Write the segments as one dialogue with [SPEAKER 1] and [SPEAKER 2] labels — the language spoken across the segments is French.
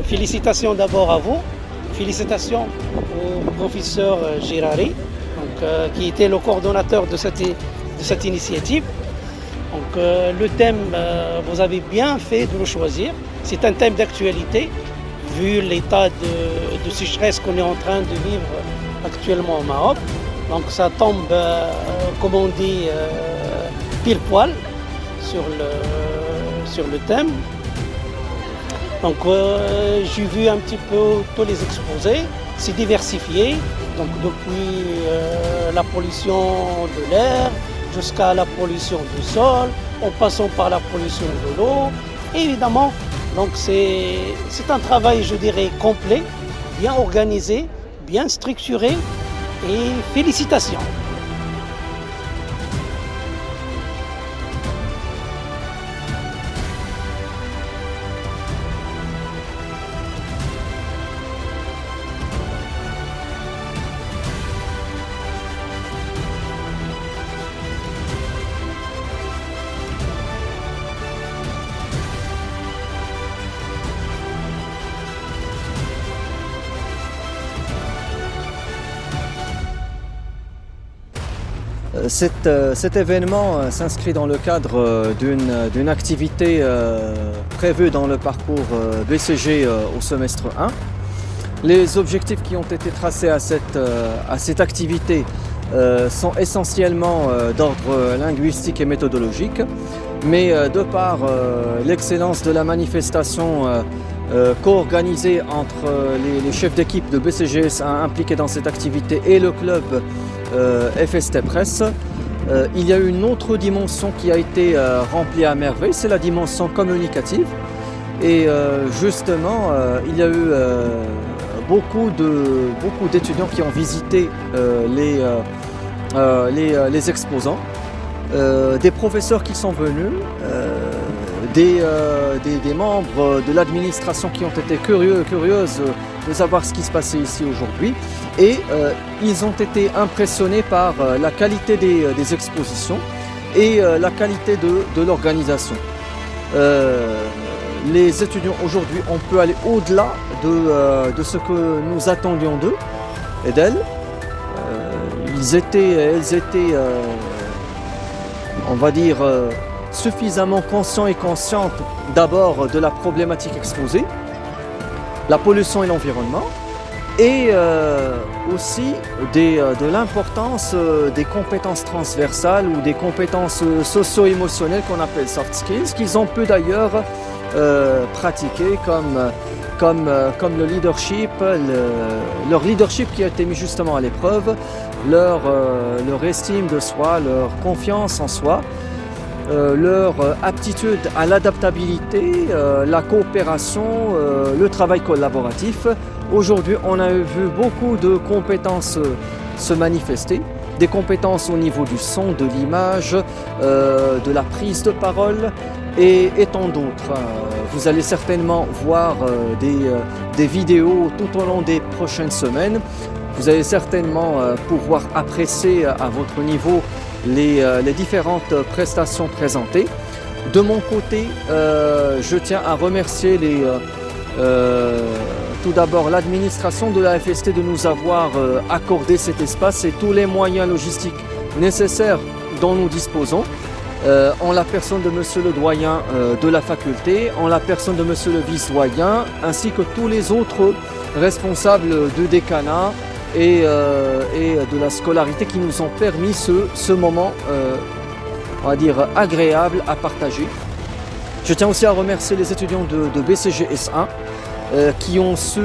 [SPEAKER 1] félicitations d'abord à vous, félicitations au professeur Girari, qui était le coordonnateur de cette initiative. Donc, le thème, vous avez bien fait de le choisir. C'est un thème d'actualité, vu l'état de sécheresse qu'on est en train de vivre actuellement au Maroc. Donc ça tombe, comme on dit, pile poil sur le thème. Donc j'ai vu un petit peu tous les exposés, c'est diversifié, donc depuis la pollution de l'air jusqu'à la pollution du sol, en passant par la pollution de l'eau. Évidemment, donc c'est un travail, je dirais, complet, bien organisé, bien structuré, et félicitations.
[SPEAKER 2] Cet événement s'inscrit dans le cadre d'une activité prévue dans le parcours BCG au semestre 1. Les objectifs qui ont été tracés à cette activité sont essentiellement d'ordre linguistique et méthodologique, mais de par l'excellence de la manifestation co-organisée entre les chefs d'équipe de BCGS1 impliqués dans cette activité et le club FST Presse, il y a une autre dimension qui a été remplie à merveille, c'est la dimension communicative. Et justement, il y a eu beaucoup d'étudiants qui ont visité les exposants, des professeurs qui sont venus, des membres de l'administration qui ont été curieuses de savoir ce qui se passait ici aujourd'hui, et ils ont été impressionnés par la qualité des expositions et la qualité de l'organisation. Les étudiants aujourd'hui, on peut aller au-delà de ce que nous attendions d'eux et d'elles. Elles étaient, on va dire, suffisamment conscients et conscientes d'abord de la problématique exposée, la pollution et l'environnement, et aussi de l'importance des compétences transversales ou des compétences socio-émotionnelles qu'on appelle soft skills, qu'ils ont pu d'ailleurs pratiquer comme le leadership, leur leadership qui a été mis justement à l'épreuve, leur estime de soi, leur confiance en soi, leur aptitude à l'adaptabilité, la coopération, le travail collaboratif. Aujourd'hui, on a vu beaucoup de compétences se manifester, des compétences au niveau du son, de l'image, de la prise de parole et tant d'autres. Vous allez certainement voir des vidéos tout au long des prochaines semaines. Vous allez certainement pouvoir apprécier à votre niveau les différentes prestations présentées. De mon côté, je tiens à remercier tout d'abord l'administration de la FST de nous avoir accordé cet espace et tous les moyens logistiques nécessaires dont nous disposons, en la personne de monsieur le doyen de la faculté, en la personne de monsieur le vice-doyen, ainsi que tous les autres responsables du décanat et de la scolarité qui nous ont permis ce moment, on va dire, agréable à partager. Je tiens aussi à remercier les étudiants de BCGS1 qui ont su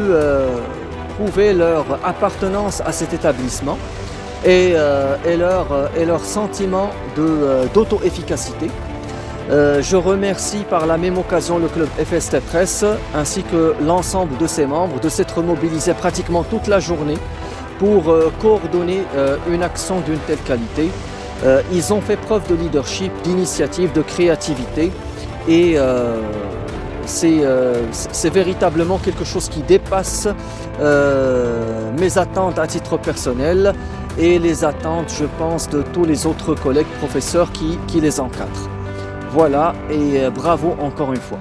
[SPEAKER 2] prouver leur appartenance à cet établissement et leur sentiment d'auto-efficacité. Je remercie par la même occasion le club FST Presse ainsi que l'ensemble de ses membres de s'être mobilisés pratiquement toute la journée pour coordonner une action d'une telle qualité. Ils ont fait preuve de leadership, d'initiative, de créativité et c'est véritablement quelque chose qui dépasse mes attentes à titre personnel et les attentes, je pense, de tous les autres collègues professeurs qui les encadrent. Voilà, et bravo encore une fois.